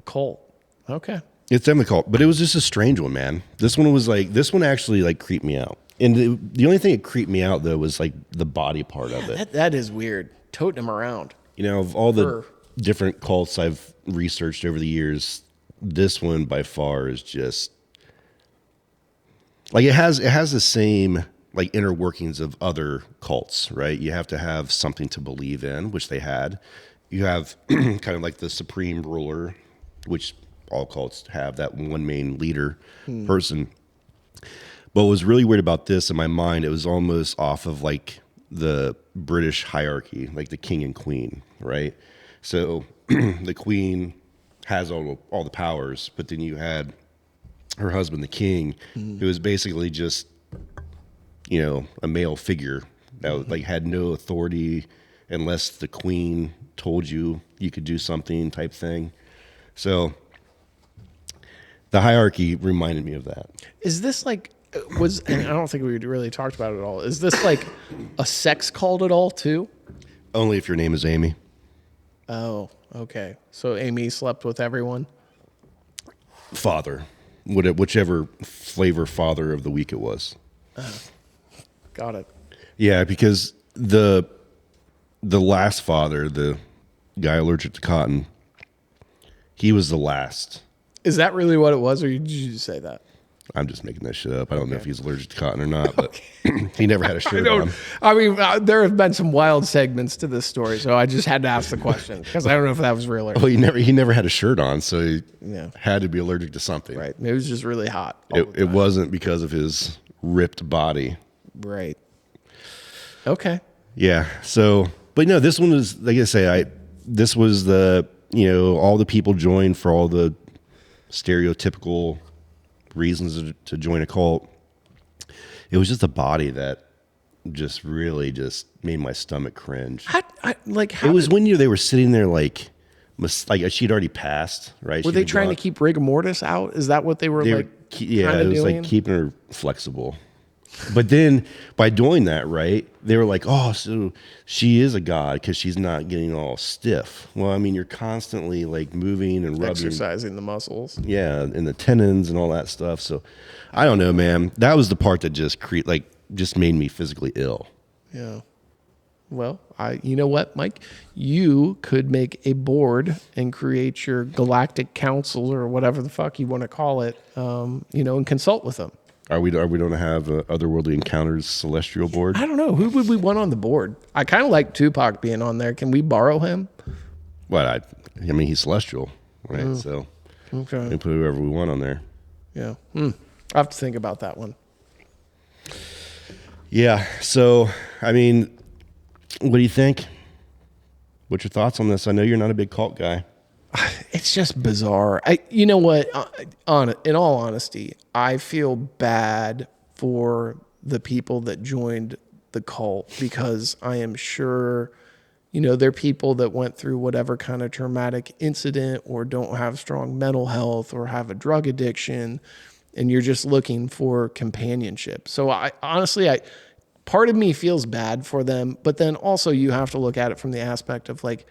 cult. Okay. It's definitely a cult, but it was just a strange one, man. This one actually like creeped me out. And the only thing that creeped me out though was like the body part of it. That is weird. Toting him around. You know, of all the different cults I've researched over the years, this one by far is just like it has the same like inner workings of other cults, right? You have to have something to believe in, which they had. You have kind of like the supreme ruler, which all cults have, that one main leader person. But what was really weird about this in my mind, it was almost off of like the British hierarchy, like the king and queen, right? So the queen has all the powers, but then you had her husband, the king, who was basically just, you know, a male figure that like had no authority unless the queen told you could do something type thing. So the hierarchy reminded me of that. Is this like, and I don't think we really talked about it at all. Is this like a sex cult at all too? Only if your name is Amy. Oh, okay. So Amy slept with everyone? Father. Whichever flavor father of the week it was. Got it. Yeah, because the last father, the guy allergic to cotton, he was the last. Is that really what it was, or did you just say that? I'm just making that shit up. I don't know if he's allergic to cotton or not, but he never had a shirt on. I mean, there have been some wild segments to this story, so I just had to ask the question because I don't know if that was real or not. Well, he never had a shirt on, so he had to be allergic to something. Right. It was just really hot. It wasn't because of his ripped body. Right. Okay. Yeah. So, but no, this one was, like I say, this was the, all the people joined for all the stereotypical reasons to join a cult. It was just a body that just really just made my stomach cringe. It was when they were sitting there like she'd already passed, right? Were they trying to keep rigor mortis out? Is that what they were like? Yeah, it was doing? like keeping her flexible. But then by doing that, right, they were like, oh, so she is a god because she's not getting all stiff. Well, I mean, you're constantly like moving and rubbing. Exercising the muscles. Yeah, and the tendons and all that stuff. So I don't know, man. That was the part that just made me physically ill. Yeah. Well, you know what, Mike? You could make a board and create your galactic council or whatever the fuck you want to call it, and consult with them. Are we going to have Otherworldly Encounters Celestial board? I don't know. Who would we want on the board? I kind of like Tupac being on there. Can we borrow him? Well, I mean, he's celestial, right? So okay, we can put whoever we want on there. Yeah. I have to think about that one. Yeah. So, I mean, what do you think? What's your thoughts on this? I know you're not a big cult guy. It's just bizarre. You know what? In all honesty, I feel bad for the people that joined the cult because I am sure, they're people that went through whatever kind of traumatic incident or don't have strong mental health or have a drug addiction, and you're just looking for companionship. So part of me feels bad for them, but then also you have to look at it from the aspect of like,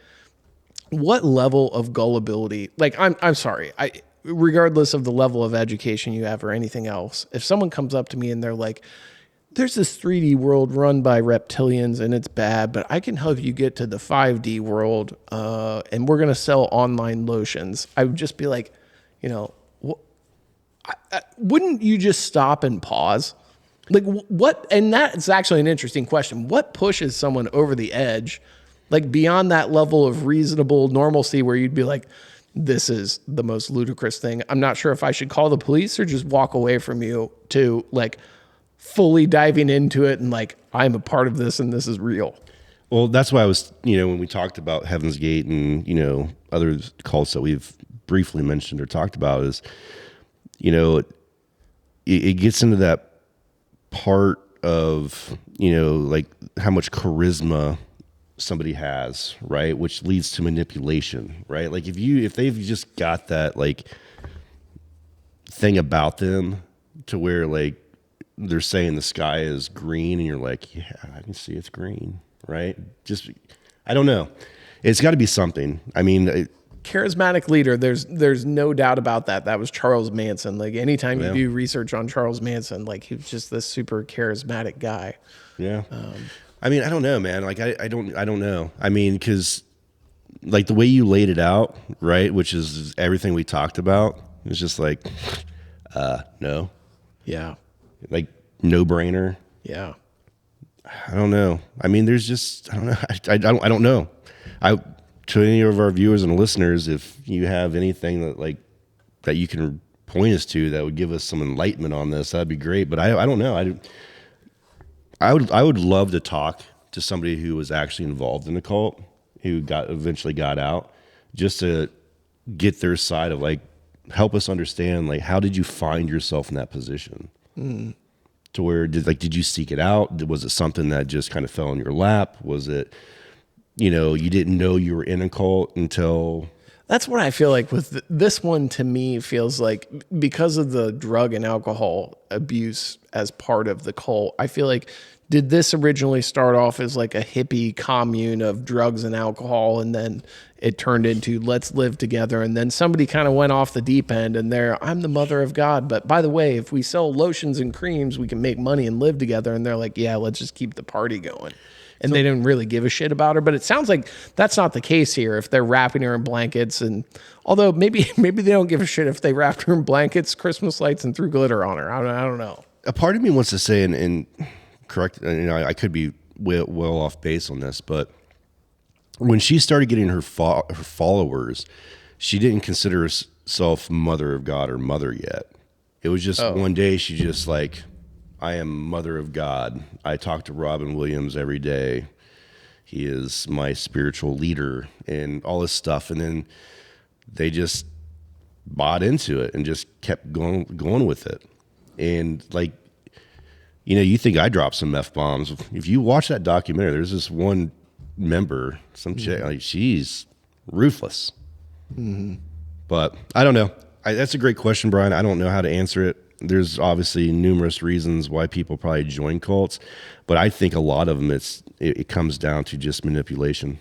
what level of gullibility, like I'm sorry, regardless of the level of education you have or anything else, if someone comes up to me and they're like, there's this 3D world run by reptilians and it's bad, but I can help you get to the 5D world and we're going to sell online lotions, I would just be like, wouldn't you just stop and pause? Like what? And that's actually an interesting question. What pushes someone over the edge? Like beyond that level of reasonable normalcy where you'd be like, this is the most ludicrous thing. I'm not sure if I should call the police or just walk away from you, to like fully diving into it and like, I'm a part of this and this is real. Well, that's why I was, when we talked about Heaven's Gate and, other cults that we've briefly mentioned or talked about is, it gets into that part of, like how much charisma somebody has, right? Which leads to manipulation, right? Like if they've just got that like thing about them to where like they're saying the sky is green and you're like, yeah, I can see it's green, right? Just, I don't know. It's got to be something. I mean, charismatic leader, there's no doubt about that. That was Charles Manson. Like anytime you do research on Charles Manson, like he was just this super charismatic guy. Yeah. I mean, I don't know, man. Like, I don't know. I mean, because like the way you laid it out, right, which is everything we talked about, it's just like, no. Yeah. Like, no brainer. Yeah. I don't know. I mean, there's just, I don't know. I don't know. To any of our viewers and listeners, if you have anything that like that you can point us to that would give us some enlightenment on this, that'd be great. But I don't know. I would love to talk to somebody who was actually involved in the cult, who eventually got out, just to get their side of like, help us understand, like, how did you find yourself in that position? To where did you seek it out? Was it something that just kind of fell in your lap? Was it, you didn't know you were in a cult until... That's what I feel like with this one. To me, feels like because of the drug and alcohol abuse as part of the cult, I feel like did this originally start off as like a hippie commune of drugs and alcohol, and then it turned into let's live together, and then somebody kind of went off the deep end and I'm the mother of God, but by the way, if we sell lotions and creams, we can make money and live together, and they're like, yeah, let's just keep the party going. And they didn't really give a shit about her, but it sounds like that's not the case here. If they're wrapping her in blankets, and although maybe they don't give a shit if they wrapped her in blankets, Christmas lights, and threw glitter on her. I don't know. A part of me wants to say, and correct, I could be well off base on this, but when she started getting her followers, she didn't consider herself mother of God or mother yet. It was just one day she just like, I am mother of God. I talk to Robin Williams every day. He is my spiritual leader and all this stuff. And then they just bought into it and just kept going with it. And like, you think I dropped some F-bombs. If you watch that documentary, there's this one member, some chick, like she's ruthless. Mm-hmm. But I don't know. That's a great question, Brian. I don't know how to answer it. There's obviously numerous reasons why people probably join cults, but I think a lot of them it comes down to just manipulation.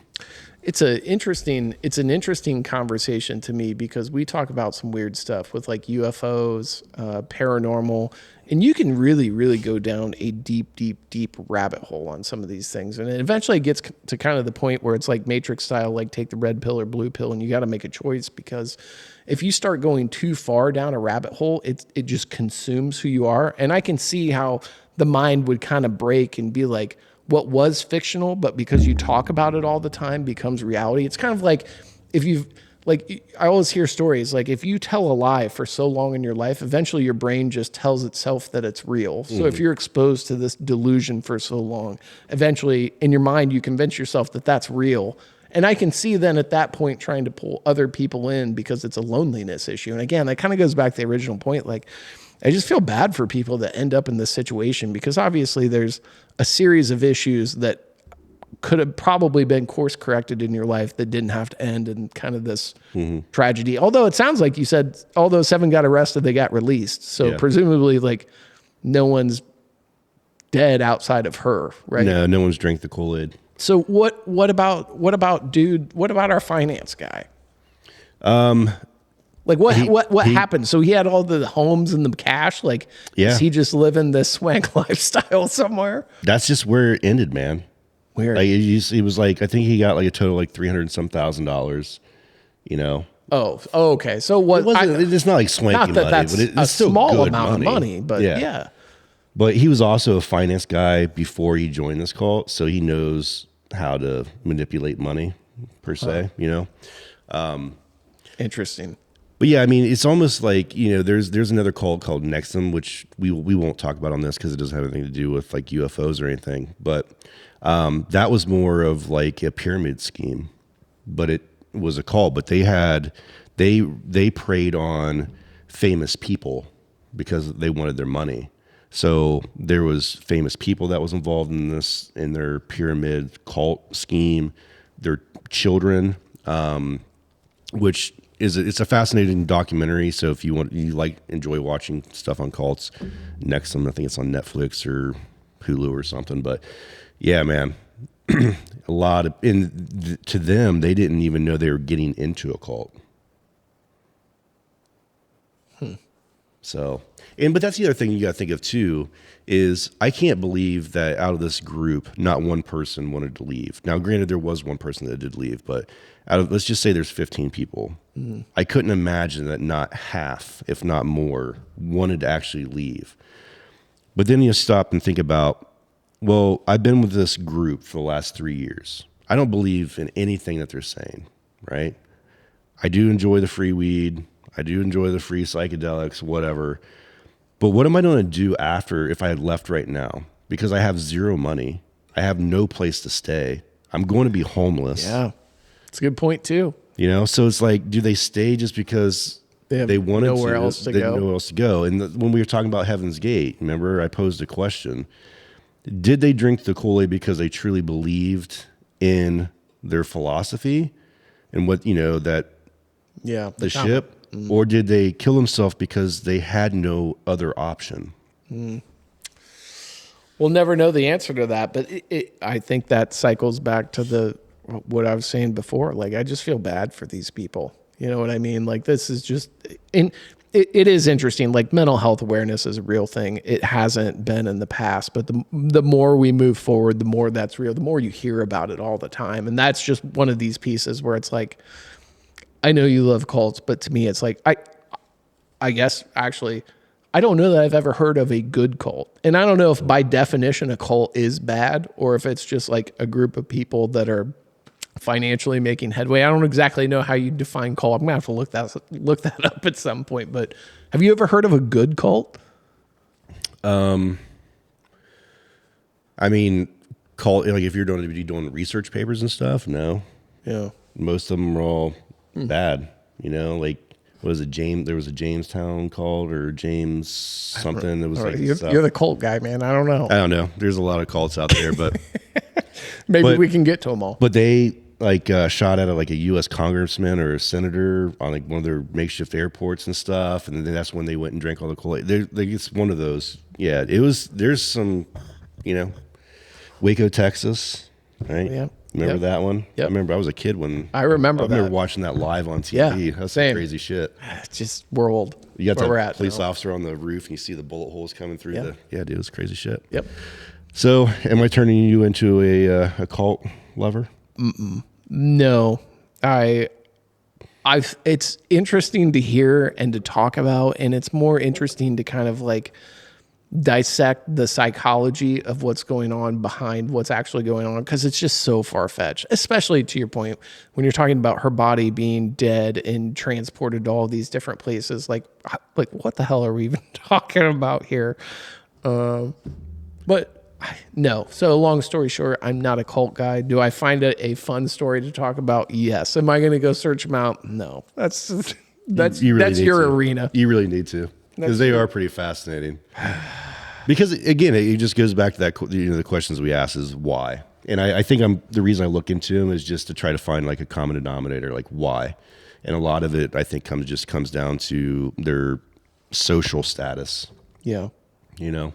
It's an interesting conversation to me, because we talk about some weird stuff with like UFOs, paranormal, and you can really, really go down a deep, deep, deep rabbit hole on some of these things. And it eventually gets to kind of the point where it's like Matrix style, like take the red pill or blue pill, and you got to make a choice, because if you start going too far down a rabbit hole, it just consumes who you are. And I can see how the mind would kind of break and be like, what was fictional, but because you talk about it all the time, becomes reality. It's kind of like I always hear stories, like if you tell a lie for so long in your life, eventually your brain just tells itself that it's real. So if you're exposed to this delusion for so long, eventually in your mind, you convince yourself that that's real. And I can see then at that point trying to pull other people in because it's a loneliness issue. And again, that kind of goes back to the original point. Like, I just feel bad for people that end up in this situation, because obviously there's a series of issues that could have probably been course corrected in your life that didn't have to end in kind of this tragedy. Although it sounds like you said, although 7 got arrested, they got released. So presumably like no one's dead outside of her, right? No one's drank the Kool-Aid. So what about our finance guy? Like what happened? So he had all the homes and the cash. Like, is he just living this swank lifestyle somewhere? That's just where it ended, man. Weird. Like he was like, I think he got like a total like $300,000. Oh, okay. So it's not like swanky money, that's but it's a still small good amount of money. But yeah. But he was also a finance guy before he joined this cult, so he knows how to manipulate money, per se. Interesting. But yeah, I mean, it's almost like there's another cult called Nexum, which we won't talk about on this because it doesn't have anything to do with like UFOs or anything. But that was more of like a pyramid scheme, but it was a cult. But they preyed on famous people because they wanted their money. So there was famous people that was involved in their pyramid cult scheme, their children, which it's a fascinating documentary. So if you enjoy watching stuff on cults, Nexum, I think it's on Netflix or Hulu or something. But yeah, man, a lot of to them, they didn't even know they were getting into a cult. So, but that's the other thing you got to think of too, is I can't believe that out of this group, not one person wanted to leave. Now, granted, there was one person that did leave, but let's just say there's 15 people. Mm-hmm. I couldn't imagine that not half, if not more, wanted to actually leave. But then you stop and think about, well, I've been with this group for the last 3 years. I don't believe in anything that they're saying, right? I do enjoy the free weed. I do enjoy the free psychedelics, whatever. But what am I going to do after if I had left right now? Because I have zero money. I have no place to stay. I'm going to be homeless. Yeah. It's a good point too. So it's like, do they stay just because they wanted nowhere else to go? Nowhere else to go. And when we were talking about Heaven's Gate, remember I posed a question. Did they drink the Kool-Aid because they truly believed in their philosophy and what, the ship? Or did they kill themselves because they had no other option? We'll never know the answer to that, but I think that cycles back to what I was saying before. Like, I just feel bad for these people. You know what I mean? Like, this is just, and it is interesting. Like, mental health awareness is a real thing. It hasn't been in the past, but the more we move forward, the more that's real, the more you hear about it all the time. And that's just one of these pieces where it's like, I know you love cults, but to me, it's like, I guess actually, I don't know that I've ever heard of a good cult. And I don't know if by definition a cult is bad or if it's just like a group of people that are financially making headway. I don't exactly know how you define cult. I'm gonna have to look that up at some point. But have you ever heard of a good cult? I mean, cult, like if you're doing research papers and stuff, no. Yeah. Most of them are all bad. You know, like what was it? There was a Jamestown cult or James something. That was like you're the cult guy, man. I don't know. I don't know. There's a lot of cults out there, but maybe we can get to them all. But they like shot at like a U.S. congressman or a senator on like one of their makeshift airports and stuff, and then that's when they went and drank all the Kool-Aid. It's one of those. Yeah, it was. There's some, you know, Waco, Texas, right? Yeah. Remember that one? Yep. I remember I was a kid when I remember watching that live on TV. Yeah, That's same. some crazy shit. It's just we're old. You got where we're the at police now. officer on the roof and you see the bullet holes coming through dude, it was crazy shit. Yep. So am I turning you into a cult lover? No. It's interesting to hear and to talk about, and it's more interesting to kind of like dissect the psychology of what's going on behind what's actually going on, because it's just so far-fetched, especially to your point when you're talking about her body being dead and transported to all these different places. Like what the hell are we even talking about here? But no. So long story short, I'm not a cult guy. Do I find it a fun story to talk about? Yes. Am I going to go search them out? No. That's your arena. You really need to, because they are pretty fascinating. Because again, it just goes back to that, the questions we ask is why. And I think the reason I look into them is just to try to find like a common denominator, like why. And a lot of it, I think, comes down to their social status. Yeah. You know.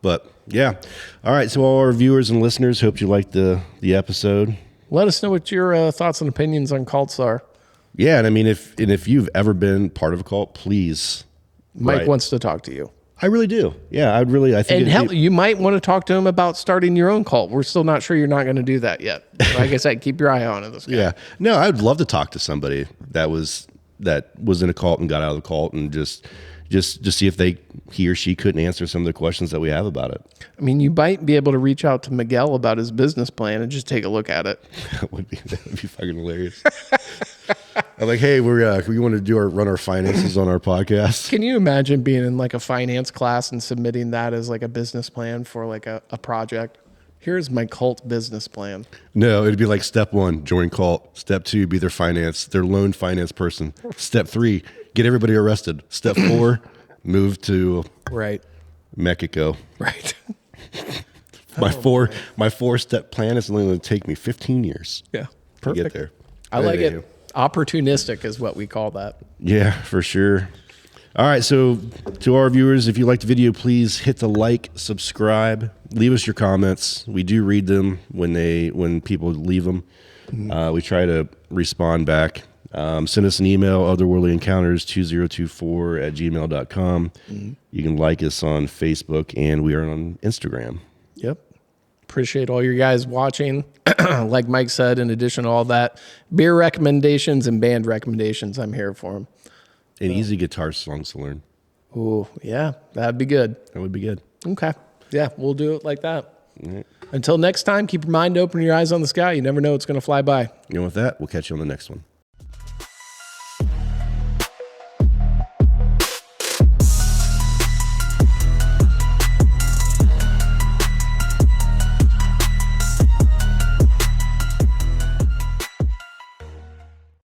But yeah. All right. So all our viewers and listeners, hope you liked the episode. Let us know what your thoughts and opinions on cults are. Yeah. And I mean, if you've ever been part of a cult, please. Mike wants to talk to you. I really do. Yeah, I think. And hell, you might want to talk to him about starting your own cult. We're still not sure you're not going to do that yet. Like I said, keep your eye on it. Yeah. No, I'd love to talk to somebody that was in a cult and got out of the cult and just see if he or she couldn't answer some of the questions that we have about it. I mean, you might be able to reach out to Miguel about his business plan and just take a look at it. That would be fucking hilarious. I'm like, hey, we want to run our finances on our podcast. Can you imagine being in like a finance class and submitting that as like a business plan for like a project? Here's my cult business plan. No, it'd be like step 1, join cult. Step 2, be their loan finance person. Step 3, get everybody arrested. Step 4, move to Mexico. Right. My 4-step plan is only going to take me 15 years. Yeah. Perfect. To get there. I like it. Opportunistic is what we call that. Yeah, for sure. All right, so to our viewers, if you liked the video, please hit the like, subscribe, leave us your comments. We do read them when people leave them. We try to respond back. Send us an email, otherworldlyencounters2024@gmail.com. You can like us on Facebook, and we are on Instagram. Yep. Appreciate all your guys watching. Like Mike said, in addition to all that, beer recommendations and band recommendations, I'm here for them. And easy guitar songs to learn. Oh, yeah. That'd be good. That would be good. Okay. Yeah, we'll do it like that. All right. Until next time, keep your mind open and your eyes on the sky. You never know what's going to fly by. And with that, we'll catch you on the next one.